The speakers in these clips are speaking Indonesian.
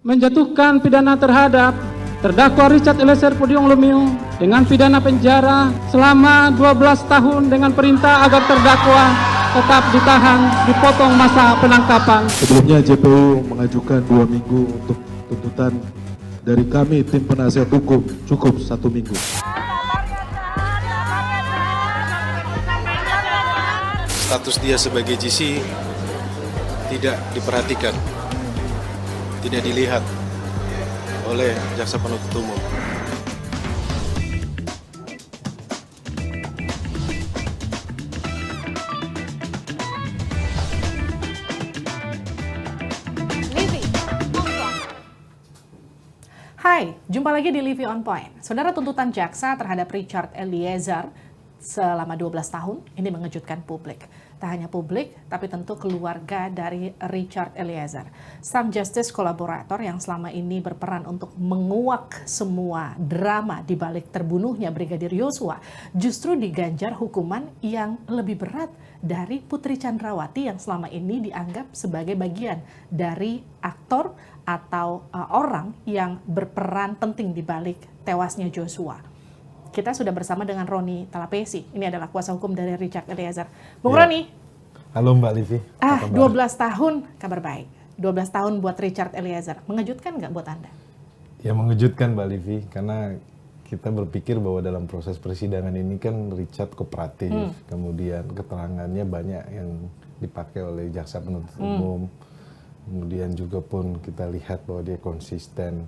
menjatuhkan pidana terhadap terdakwa Richard Eliezer Pudium Lumiu dengan pidana penjara selama 12 tahun dengan perintah agar terdakwa tetap ditahan, dipotong masa penangkapan. Sebelumnya JPU mengajukan 2 minggu untuk tuntutan. Dari kami tim penasihat hukum cukup 1 minggu. Status dia sebagai GC tidak diperhatikan, tidak dilihat oleh jaksa penuntut umum. Hai, jumpa lagi di Livy On Point. Saudara, tuntutan jaksa terhadap Richard Eliezer selama 12 tahun ini mengejutkan publik. Tak hanya publik, tapi tentu keluarga dari Richard Eliezer. Sang justice kolaborator yang selama ini berperan untuk menguak semua drama di balik terbunuhnya Brigadir Yosua justru diganjar hukuman yang lebih berat dari Putri Chandrawati yang selama ini dianggap sebagai bagian dari aktor atau orang yang berperan penting di balik tewasnya Joshua. Kita sudah bersama dengan Roni Talapesi. Ini adalah kuasa hukum dari Richard Eliezer. Bung Roni. Halo Mbak Livy. 12 tahun, kabar baik. 12 tahun buat Richard Eliezer. Mengejutkan nggak buat Anda? Ya mengejutkan Mbak Livy, karena kita berpikir bahwa dalam proses persidangan ini kan Richard kooperatif. Kemudian keterangannya banyak yang dipakai oleh jaksa penuntut umum. Kemudian juga pun kita lihat bahwa dia konsisten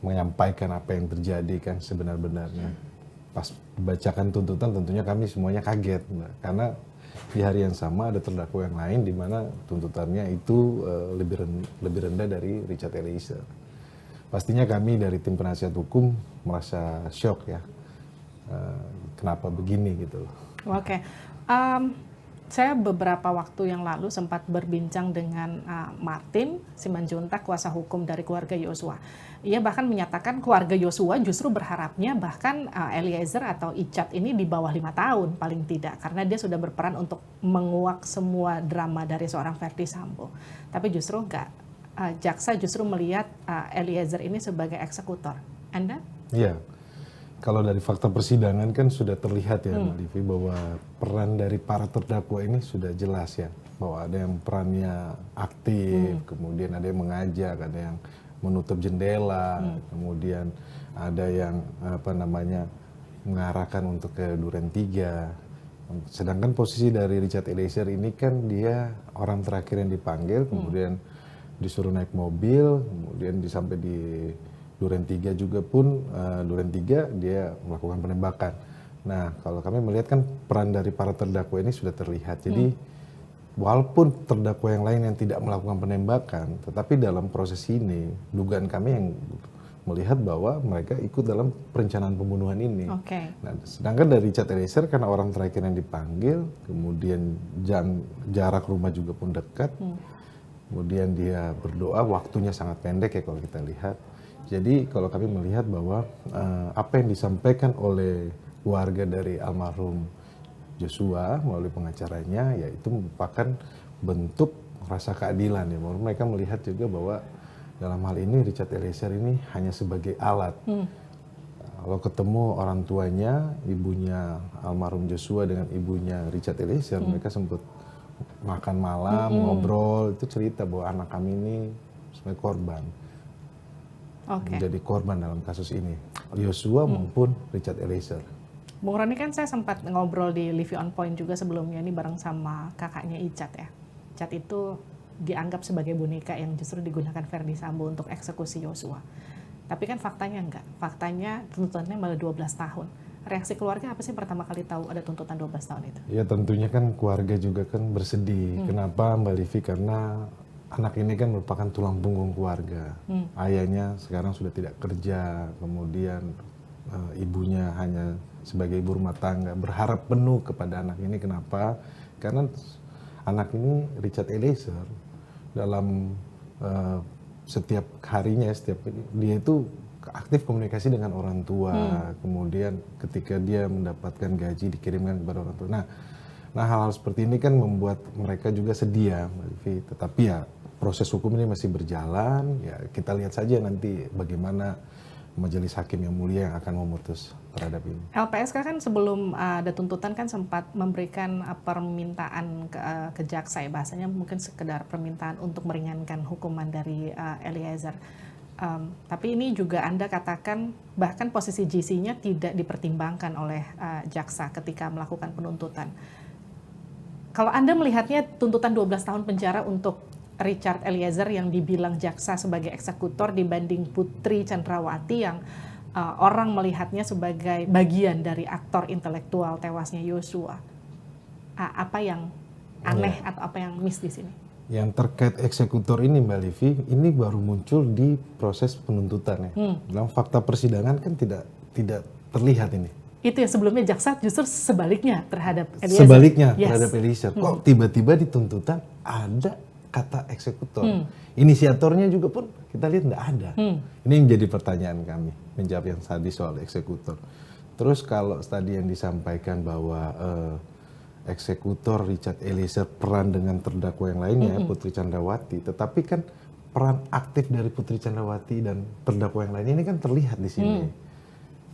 menyampaikan apa yang terjadi kan sebenar-benarnya. Pas dibacakan tuntutan tentunya kami semuanya kaget, Mbak. Karena di hari yang sama ada terdakwa yang lain di mana tuntutannya itu lebih rendah dari Richard Eliezer. Pastinya kami dari tim penasihat hukum merasa shock ya. Kenapa begini gitu loh. Oke. Saya beberapa waktu yang lalu sempat berbincang dengan Martin Simanjuntak, kuasa hukum dari keluarga Yosua. Ia bahkan menyatakan keluarga Yosua justru berharapnya bahkan Eliezer atau Icat ini di bawah 5 tahun paling tidak. Karena dia sudah berperan untuk menguak semua drama dari seorang Verdi Sambo. Tapi justru enggak. Jaksa justru melihat Eliezer ini sebagai eksekutor. Anda? Iya. Kalau dari fakta persidangan kan sudah terlihat ya Mbak Livy bahwa peran dari para terdakwa ini sudah jelas ya. Bahwa ada yang perannya aktif, kemudian ada yang mengajak, ada yang menutup jendela, kemudian ada yang mengarahkan untuk ke Duren 3. Sedangkan posisi dari Richard Eliezer ini kan dia orang terakhir yang dipanggil, kemudian disuruh naik mobil, kemudian sampai di Duren 3 juga pun, Duren 3 dia melakukan penembakan. Nah, kalau kami melihat kan peran dari para terdakwa ini sudah terlihat. Jadi, walaupun terdakwa yang lain yang tidak melakukan penembakan, tetapi dalam proses ini, dugaan kami yang melihat bahwa mereka ikut dalam perencanaan pembunuhan ini. Okay. Nah, sedangkan dari Richard Eliezer karena orang terakhir yang dipanggil, kemudian jarak rumah juga pun dekat, kemudian dia berdoa, waktunya sangat pendek ya kalau kita lihat. Jadi kalau kami melihat bahwa apa yang disampaikan oleh warga dari almarhum Joshua melalui pengacaranya, yaitu merupakan bentuk rasa keadilan ya. Mereka melihat juga bahwa dalam hal ini Richard Eliezer ini hanya sebagai alat. Kalau ketemu orang tuanya, ibunya almarhum Joshua dengan ibunya Richard Eliezer, mereka sempat makan malam, ngobrol, itu cerita bahwa anak kami ini sebagai korban. Menjadi korban dalam kasus ini, Joshua maupun Richard Eliezer. Bung Roni, kan saya sempat ngobrol di Livy On Point juga sebelumnya, ini bareng sama kakaknya Icat ya. Icat itu dianggap sebagai boneka yang justru digunakan Verdi Sambo untuk eksekusi Joshua. Tapi kan faktanya enggak. Faktanya tuntutannya malah 12 tahun. Reaksi keluarga apa sih pertama kali tahu ada tuntutan 12 tahun itu? Ya tentunya kan keluarga juga kan bersedih. Kenapa Mbak Livy? Karena anak ini kan merupakan tulang punggung keluarga. Ayahnya sekarang sudah tidak kerja, kemudian ibunya hanya sebagai ibu rumah tangga. Berharap penuh kepada anak ini. Kenapa? Karena anak ini Richard Eliezer dalam setiap harinya, dia itu aktif komunikasi dengan orang tua. Kemudian ketika dia mendapatkan gaji dikirimkan kepada orang tua. Nah hal-hal seperti ini kan membuat mereka juga sedih ya, Mbak Livy. Tetapi ya proses hukum ini masih berjalan, ya kita lihat saja nanti bagaimana majelis hakim yang mulia yang akan memutus terhadap ini. LPSK kan sebelum ada tuntutan kan sempat memberikan permintaan ke jaksa, ya bahasanya mungkin sekedar permintaan untuk meringankan hukuman dari Eliezer. Tapi ini juga Anda katakan bahkan posisi GC-nya tidak dipertimbangkan oleh jaksa ketika melakukan penuntutan. Kalau Anda melihatnya tuntutan 12 tahun penjara untuk Richard Eliezer yang dibilang jaksa sebagai eksekutor dibanding Putri Chandrawati yang orang melihatnya sebagai bagian dari aktor intelektual tewasnya Yosua. Apa yang aneh atau apa yang miss di sini? Yang terkait eksekutor ini Mbak Livi, ini baru muncul di proses penuntutan ya. Dalam fakta persidangan kan tidak terlihat ini. Itu ya, sebelumnya jaksa justru sebaliknya terhadap Eliezer. Sebaliknya terhadap Eliezer. Kok tiba-tiba di tuntutan ada kata eksekutor. Inisiatornya juga pun kita lihat nggak ada. Ini yang jadi pertanyaan kami, menjawab yang tadi soal eksekutor. Terus kalau tadi yang disampaikan bahwa eksekutor Richard Eliezer peran dengan terdakwa yang lainnya, Putri Chandrawati, tetapi kan peran aktif dari Putri Chandrawati dan terdakwa yang lainnya ini kan terlihat di sini.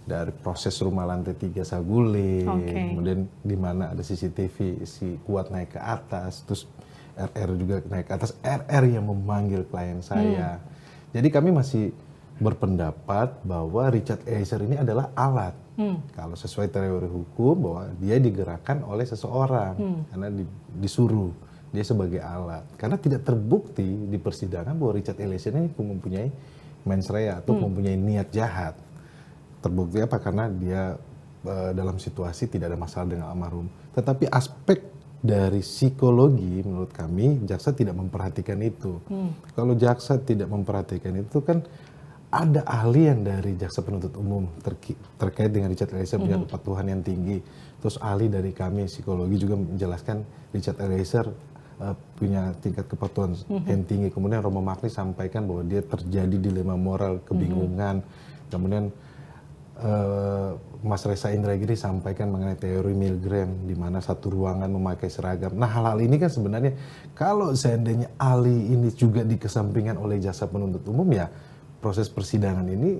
Dari proses rumah lantai 3 Saguling, kemudian di mana ada CCTV si Kuat naik ke atas, terus RR juga naik ke atas, RR yang memanggil klien saya. Jadi kami masih berpendapat bahwa Richard Eliezer ini adalah alat. Kalau sesuai teori hukum bahwa dia digerakkan oleh seseorang karena disuruh dia sebagai alat. Karena tidak terbukti di persidangan bahwa Richard Eliezer ini mempunyai mens rea atau mempunyai niat jahat. Terbukti apa? Karena dia dalam situasi tidak ada masalah dengan almarhum. Tetapi aspek dari psikologi menurut kami jaksa tidak memperhatikan itu. Kalau jaksa tidak memperhatikan itu kan ada ahlian dari jaksa penuntut umum terkait dengan Richard Eliezer punya kepatuhan yang tinggi. Terus ahli dari kami psikologi juga menjelaskan Richard Eliezer punya tingkat kepatuhan yang tinggi. Kemudian Romo Magni sampaikan bahwa dia terjadi dilema moral, kebingungan. Kemudian Mas Reza Indragiri sampaikan mengenai teori Milgram di mana satu ruangan memakai seragam. Nah, hal-hal ini kan sebenarnya kalau seandainya ahli ini juga dikesampingkan oleh jaksa penuntut umum, ya proses persidangan ini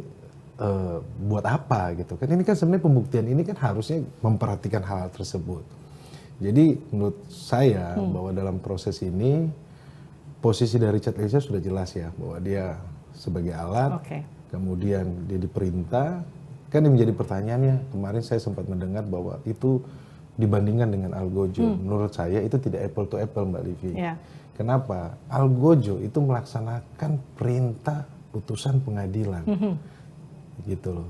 buat apa gitu kan? Ini kan sebenarnya pembuktian ini kan harusnya memperhatikan hal tersebut. Jadi menurut saya bahwa dalam proses ini posisi dari Richard Eliezer sudah jelas ya, bahwa dia sebagai alat, kemudian dia diperintah. Kan yang menjadi pertanyaannya, kemarin saya sempat mendengar bahwa itu dibandingkan dengan Algojo. Menurut saya itu tidak apple to apple Mbak Livi. Kenapa? Algojo itu melaksanakan perintah putusan pengadilan. Gitu loh.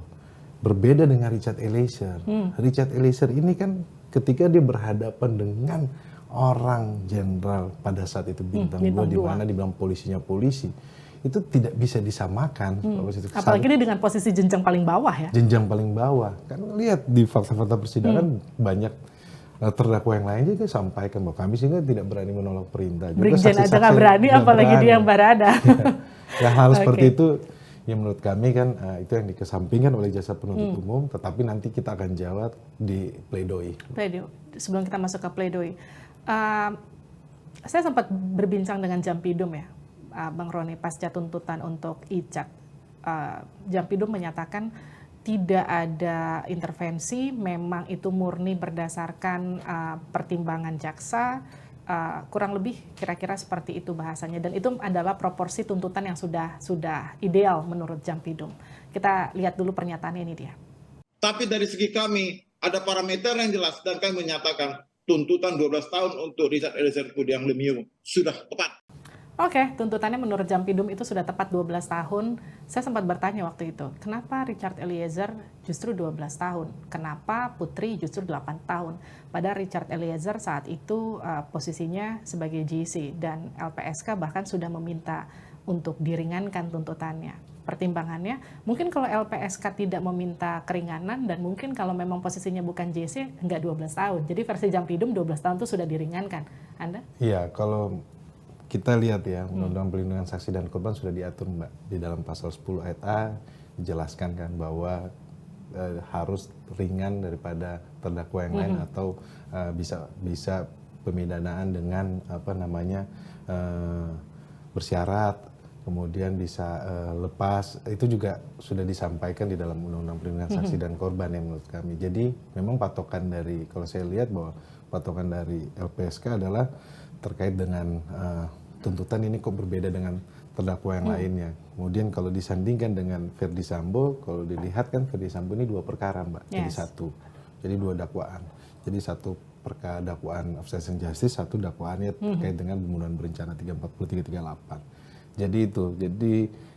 Berbeda dengan Richard Eliezer. Richard Eliezer ini kan ketika dia berhadapan dengan orang jenderal pada saat itu bintang 2 di mana dibilang polisinya polisi, itu tidak bisa disamakan. Apalagi ini dengan posisi jenjang paling bawah ya. Jenjang paling bawah. Kan lihat di fakta-fakta persidangan banyak terdakwa yang lain juga sampaikan bahwa kami sehingga tidak berani menolak perintah. Brigjen aja nggak berani, apalagi dia yang barada. Ya hal seperti itu yang menurut kami kan itu yang dikesampingkan oleh jaksa penuntut umum, tetapi nanti kita akan jawab di pledoi. Sebelum kita masuk ke pledoi, saya sempat berbincang dengan Jampidum ya, Bang Roni, pasca tuntutan untuk Icat. Jampidum menyatakan tidak ada intervensi, memang itu murni berdasarkan pertimbangan jaksa, kurang lebih kira-kira seperti itu bahasanya. Dan itu adalah proporsi tuntutan yang sudah ideal menurut Jampidum. Kita lihat dulu pernyataannya ini dia. Tapi dari segi kami ada parameter yang jelas dan kami menyatakan tuntutan 12 tahun untuk Richard Eliezer Pudiang Lumiu sudah tepat. Oke, tuntutannya menurut Jampidum itu sudah tepat 12 tahun. Saya sempat bertanya waktu itu, kenapa Richard Eliezer justru 12 tahun? Kenapa Putri justru 8 tahun? Padahal Richard Eliezer saat itu posisinya sebagai GC dan LPSK bahkan sudah meminta untuk diringankan tuntutannya. Pertimbangannya, mungkin kalau LPSK tidak meminta keringanan dan mungkin kalau memang posisinya bukan JC, enggak 12 tahun. Jadi versi Jampidum 12 tahun itu sudah diringankan. Anda? Iya, kalau kita lihat ya, Undang-Undang Perlindungan Saksi dan Korban sudah diatur Mbak. Di dalam pasal 10 ayat A dijelaskan kan bahwa harus ringan daripada terdakwa yang lain atau bisa pemidanaan dengan bersyarat, kemudian bisa lepas, itu juga sudah disampaikan di dalam Undang-Undang Perlindungan Saksi dan Korban yang menurut kami. Jadi memang patokan dari, kalau saya lihat bahwa patokan dari LPSK adalah terkait dengan tuntutan ini kok berbeda dengan terdakwa yang lainnya. Kemudian kalau disandingkan dengan Verdi Sambo, kalau dilihat kan Verdi Sambo ini 2 perkara Mbak, jadi satu. Jadi 2 dakwaan. Jadi satu perkara dakwaan obstruction justice, satu dakwaannya terkait dengan pembunuhan berencana 340 338. Jadi itu, jadi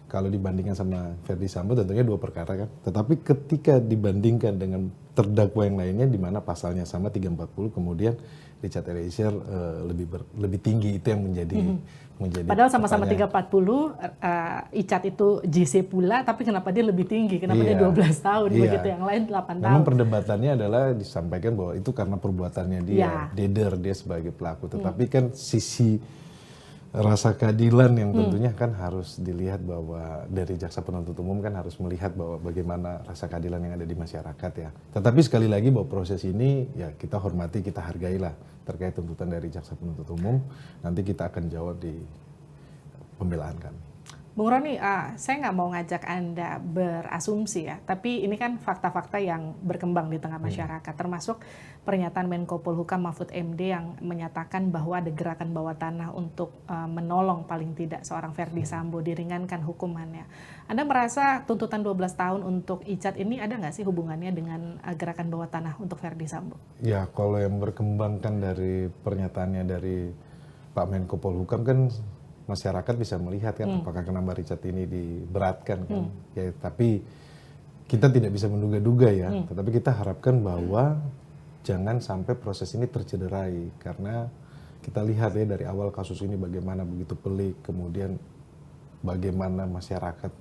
kalau dibandingkan sama Verdi Sambo tentunya 2 perkara kan. Tetapi ketika dibandingkan dengan terdakwa yang lainnya di mana pasalnya sama 340, kemudian Richard Eliezer lebih tinggi, itu yang menjadi Padahal sama-sama 340, Icat itu JC pula, tapi kenapa dia lebih tinggi? Kenapa dia 12 tahun begitu, yang lain 8 tahun? Memang perdebatannya adalah disampaikan bahwa itu karena perbuatannya dia, deder dia sebagai pelaku. Tetapi kan sisi rasa keadilan yang tentunya kan harus dilihat bahwa dari jaksa penuntut umum kan harus melihat bahwa bagaimana rasa keadilan yang ada di masyarakat ya. Tetapi sekali lagi bahwa proses ini ya kita hormati, kita hargailah terkait tuntutan dari jaksa penuntut umum. Nanti kita akan jawab di pembelaan kami. Bung Roni, saya nggak mau ngajak Anda berasumsi ya, tapi ini kan fakta-fakta yang berkembang di tengah masyarakat, termasuk pernyataan Menko Polhukam Mahfud MD yang menyatakan bahwa ada gerakan bawah tanah untuk menolong paling tidak seorang Verdi Sambo, diringankan hukumannya. Anda merasa tuntutan 12 tahun untuk Icat ini ada nggak sih hubungannya dengan gerakan bawah tanah untuk Verdi Sambo? Ya, kalau yang berkembangkan dari pernyataannya dari Pak Menko Polhukam kan masyarakat bisa melihat kan apakah kenapa Richard ini diberatkan kan. Ya, tapi kita tidak bisa menduga-duga ya. Tetapi kita harapkan bahwa jangan sampai proses ini tercederai, karena kita lihat ya dari awal kasus ini bagaimana begitu pelik, kemudian bagaimana masyarakat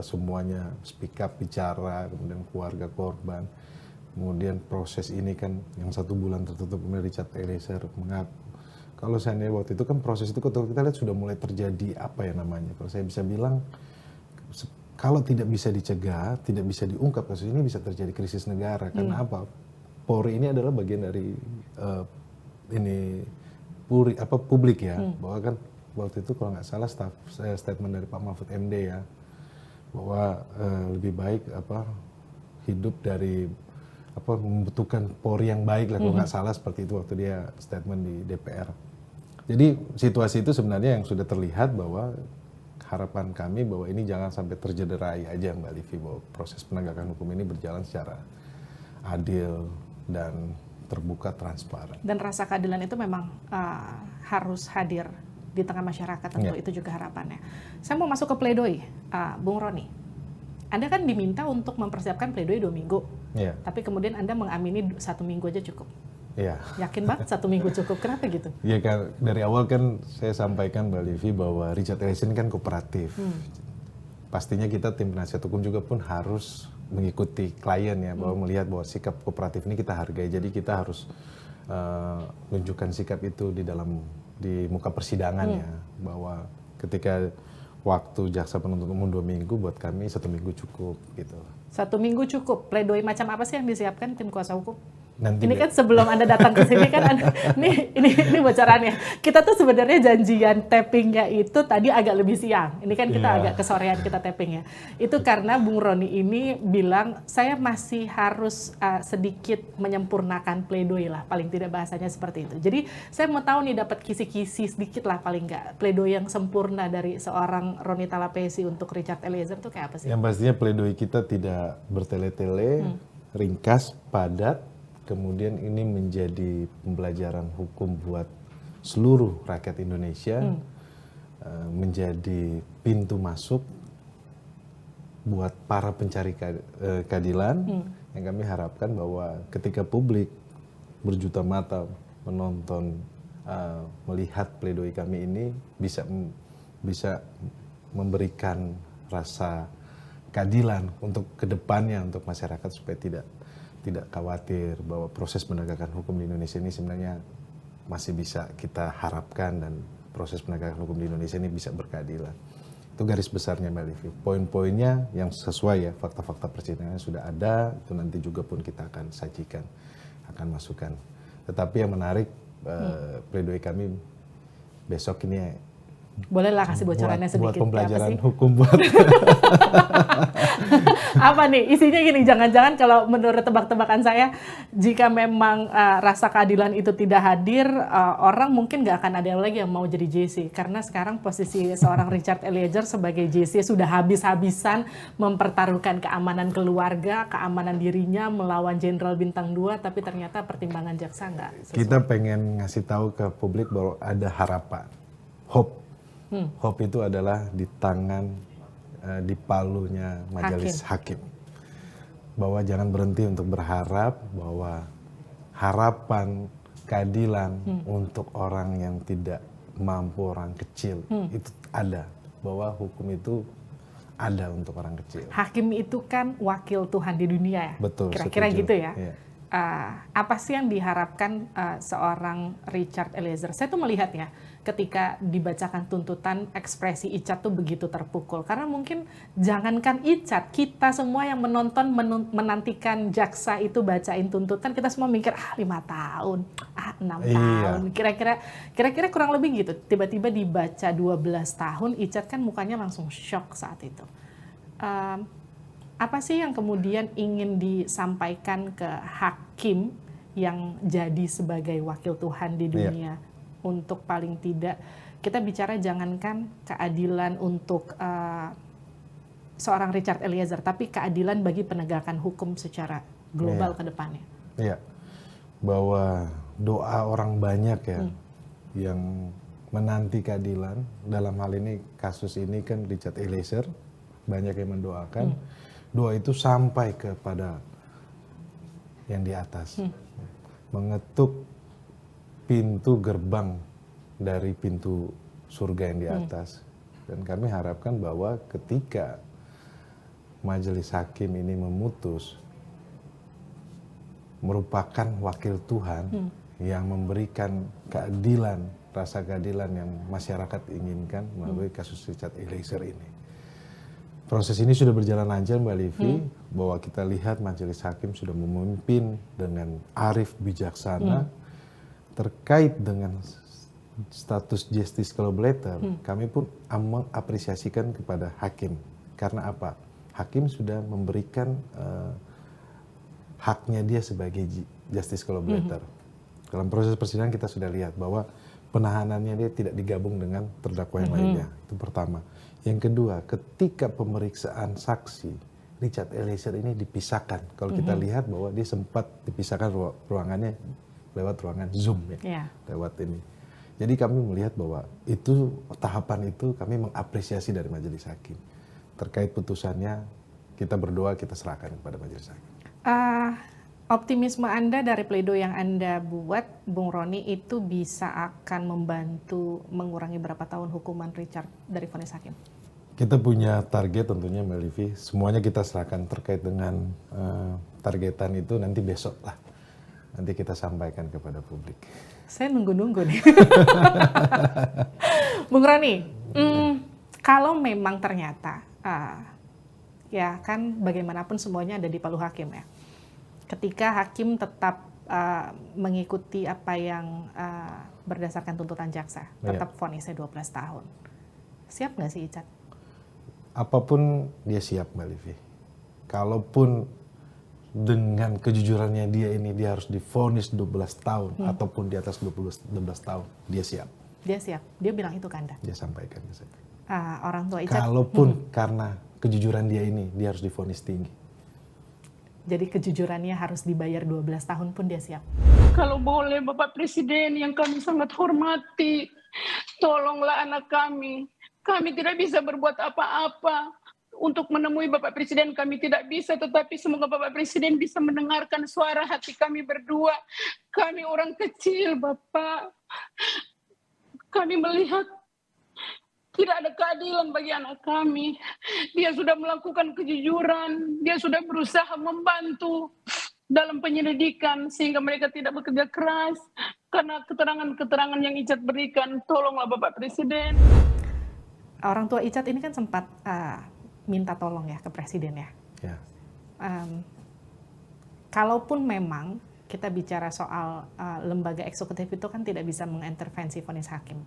semuanya speak up, bicara, kemudian keluarga korban, kemudian proses ini kan yang 1 bulan tertutup, kemudian Richard Eliezer mengaku. Kalau seandainya waktu itu kan proses itu kalau kita lihat sudah mulai terjadi apa ya namanya, kalau saya bisa bilang kalau tidak bisa dicegah, tidak bisa diungkap kasus ini, bisa terjadi krisis negara. Karena apa? Polri ini adalah bagian dari publik ya, bahwa kan waktu itu kalau nggak salah statement dari Pak Mahfud MD ya, bahwa lebih baik hidup dari membutuhkan Polri yang baik lah, kalau nggak salah seperti itu waktu dia statement di DPR. Jadi situasi itu sebenarnya yang sudah terlihat bahwa harapan kami bahwa ini jangan sampai tercederai aja Mbak Livi, bahwa proses penegakan hukum ini berjalan secara adil dan terbuka, transparan. Dan rasa keadilan itu memang harus hadir di tengah masyarakat, tentu itu juga harapannya. Saya mau masuk ke pledoi, Bung Roni. Anda kan diminta untuk mempersiapkan pledoi 2 minggu, tapi kemudian Anda mengamini 1 minggu aja cukup. Yakin banget 1 minggu cukup, kenapa gitu? Iya kan, dari awal kan saya sampaikan Mbak Livi bahwa Richard Eliezer kan kooperatif. Pastinya kita tim penasihat hukum juga pun harus mengikuti klien ya, bahwa melihat bahwa sikap kooperatif ini kita hargai. Jadi kita harus menunjukkan sikap itu di muka persidangan ya, bahwa ketika waktu jaksa penuntut umum 2 minggu, buat kami 1 minggu cukup gitu. 1 minggu cukup. Pledoi macam apa sih yang disiapkan tim kuasa hukum? Nanti ini kan sebelum Anda datang ke sini kan ini bocorannya. Kita tuh sebenarnya janjian tappingnya itu tadi agak lebih siang. Ini kan kita agak kesorean kita tappingnya. Itu karena Bung Roni ini bilang saya masih harus sedikit menyempurnakan pledoi lah, paling tidak bahasanya seperti itu. Jadi saya mau tahu nih, dapat kisi-kisi sedikit lah paling nggak, pledoi yang sempurna dari seorang Roni Talapesi untuk Richard Eliezer itu kayak apa sih? Yang pastinya pledoi kita tidak bertele-tele, ringkas, padat. Kemudian ini menjadi pembelajaran hukum buat seluruh rakyat Indonesia, menjadi pintu masuk buat para pencari keadilan, yang kami harapkan bahwa ketika publik berjuta mata menonton, melihat pledoi kami ini bisa memberikan rasa keadilan untuk kedepannya, untuk masyarakat supaya tidak khawatir bahwa proses penegakan hukum di Indonesia ini sebenarnya masih bisa kita harapkan, dan proses penegakan hukum di Indonesia ini bisa berkeadilan. Itu garis besarnya Mbak Livi. Poin-poinnya yang sesuai ya, fakta-fakta persidangan sudah ada, itu nanti juga pun kita akan sajikan, akan masukkan. Tetapi yang menarik, pledoi kami besok ini Bolehlah kasih bocorannya buat sedikit. pembelajaran Apa sih? hukum buat Apa nih isinya? Gini, jangan-jangan kalau menurut tebak-tebakan saya, jika memang rasa keadilan itu tidak hadir, orang mungkin nggak akan ada lagi yang mau jadi JC, karena sekarang posisi seorang Richard Eliezer sebagai JC sudah habis-habisan mempertaruhkan keamanan keluarga, keamanan dirinya melawan Jenderal Bintang 2, tapi ternyata pertimbangan jaksa nggak sesuai. kita pengen ngasih tahu ke publik bahwa ada harapan, hope. Hope itu adalah di tangan, di palunya majelis hakim. Bahwa jangan berhenti untuk berharap bahwa harapan keadilan untuk orang yang tidak mampu, orang kecil, itu ada. Bahwa hukum itu ada untuk orang kecil. Hakim itu kan wakil Tuhan di dunia ya? Betul. Kira-kira setuju. gitu ya? Iya. Apa sih yang diharapkan seorang Richard Eliezer? Saya tuh melihat ya, ketika dibacakan tuntutan, ekspresi Icat tuh begitu terpukul. Karena mungkin jangankan Icat, kita semua yang menonton, menantikan jaksa itu bacain tuntutan, kita semua mikir, 5 tahun, 6 tahun. Kira-kira kurang lebih gitu. Tiba-tiba dibaca 12 tahun, Icat kan mukanya langsung shock saat itu. Apa sih yang kemudian ingin disampaikan ke hakim yang jadi sebagai wakil Tuhan di dunia? Untuk paling tidak, kita bicara jangankan keadilan untuk seorang Richard Eliezer, tapi keadilan bagi penegakan hukum secara global ke depannya. Iya, bahwa doa orang banyak ya, yang menanti keadilan, dalam hal ini kasus ini kan Richard Eliezer, banyak yang mendoakan, doa itu sampai kepada yang di atas, mengetuk pintu gerbang dari pintu surga yang di atas. Dan kami harapkan bahwa ketika majelis hakim ini memutus, merupakan wakil Tuhan yang memberikan keadilan, rasa keadilan yang masyarakat inginkan melalui kasus Richard Eliezer ini. Proses ini sudah berjalan lancar, Mbak Livi, bahwa kita lihat majelis hakim sudah memimpin dengan arif bijaksana. Terkait dengan status justice collaborator, kami pun mengapresiasikan kepada hakim. Karena apa? Hakim sudah memberikan haknya dia sebagai justice collaborator. Dalam proses persidangan kita sudah lihat bahwa penahanannya dia tidak digabung dengan terdakwa yang lainnya. Itu pertama. Yang kedua, ketika pemeriksaan saksi, Richard Eliezer ini dipisahkan. Kalau kita lihat bahwa dia sempat dipisahkan ruangannya lewat ruangan Zoom ya, lewat ini. Jadi kami melihat bahwa itu tahapan itu kami mengapresiasi dari majelis hakim. Terkait putusannya, kita berdoa, kita serahkan kepada majelis hakim. Optimisme Anda dari pledoi yang Anda buat, Bung Roni, itu bisa akan membantu mengurangi berapa tahun hukuman Richard dari vonis hakim? Kita punya target tentunya, Mbak Livi. Semuanya kita serahkan terkait dengan targetan itu nanti besok lah. Nanti kita sampaikan kepada publik. Saya nunggu-nunggu nih. Bung Roni, kalau memang ternyata, ya kan bagaimanapun semuanya ada di palu hakim ya. Ketika hakim tetap mengikuti apa yang berdasarkan tuntutan jaksa, tetap vonisnya 12 tahun. Siap nggak sih Icat? Apapun dia siap, Mbak Livi. Kalaupun dengan kejujurannya dia ini, dia harus divonis 12 tahun ataupun di atas 12 tahun, dia siap. Dia siap, dia bilang itu ke Anda? Dia sampaikan ke saya. Orang tua Icat? Kalaupun karena kejujuran dia ini, dia harus divonis tinggi. Jadi kejujurannya harus dibayar 12 tahun pun dia siap? Kalau boleh Bapak Presiden yang kami sangat hormati, tolonglah anak kami. Kami tidak bisa berbuat apa-apa. Untuk menemui Bapak Presiden kami tidak bisa, tetapi semoga Bapak Presiden bisa mendengarkan suara hati kami berdua. Kami orang kecil, Bapak. Kami melihat tidak ada keadilan bagi anak kami. Dia sudah melakukan kejujuran, dia sudah berusaha membantu dalam penyelidikan sehingga mereka tidak bekerja keras. Karena keterangan-keterangan yang Icat berikan, tolonglah Bapak Presiden. Orang tua Icat ini kan sempat minta tolong ya ke presiden ya. Kalaupun memang kita bicara soal lembaga eksekutif itu kan tidak bisa mengintervensi vonis hakim.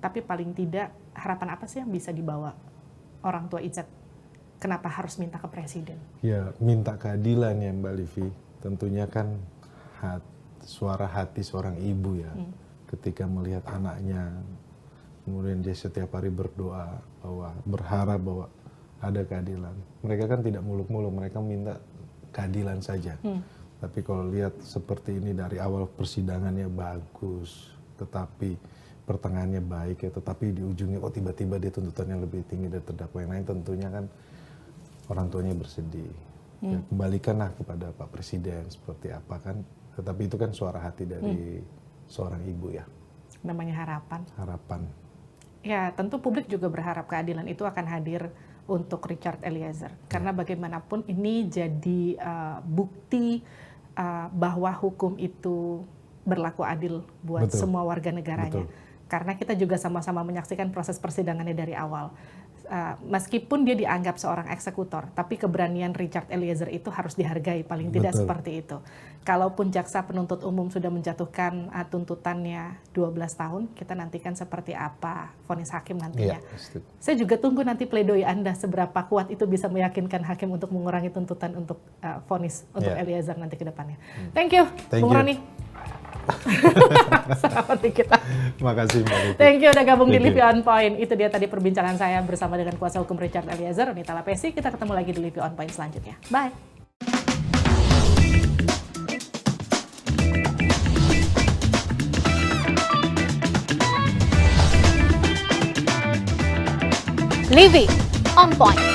tapi paling tidak harapan apa sih yang bisa dibawa orang tua Izzat? Kenapa harus minta ke presiden? Ya, minta keadilan ya Mbak Livi. Tentunya kan suara hati seorang ibu ya. Ketika melihat anaknya, kemudian dia setiap hari berdoa bahwa berharap bahwa ada keadilan. Mereka kan tidak muluk-muluk, mereka minta keadilan saja. Tapi kalau lihat seperti ini dari awal persidangannya bagus, tetapi pertengahannya baik ya, tetapi di ujungnya kok tiba-tiba dia tuntutannya lebih tinggi dari terdakwa yang lain, tentunya kan orang tuanya bersedih. Ya, kembalikanlah kepada Pak Presiden seperti apa kan, tetapi itu kan suara hati dari seorang ibu ya. Namanya harapan. Harapan. Ya, tentu publik juga berharap keadilan itu akan hadir untuk Richard Eliezer. Karena bagaimanapun ini jadi bukti bahwa hukum itu berlaku adil buat semua warga negaranya. Karena kita juga sama-sama menyaksikan proses persidangannya dari awal. Meskipun dia dianggap seorang eksekutor, tapi keberanian Richard Eliezer itu harus dihargai, paling tidak seperti itu. Kalaupun jaksa penuntut umum sudah menjatuhkan tuntutannya 12 tahun, kita nantikan seperti apa vonis hakim nantinya. Saya juga tunggu nanti pledoi Anda seberapa kuat itu bisa meyakinkan hakim untuk mengurangi tuntutan untuk vonis untuk Eliezer nanti ke depannya. Thank you, Bung Roni. Selamat kita. Makasih Mbak Livi. Thank you udah gabung di Livi On Point. Itu dia tadi perbincangan saya bersama dengan kuasa hukum Richard Eliezer, Ronita Lapesi. Kita ketemu lagi di Livi On Point selanjutnya. Bye. Livi On Point.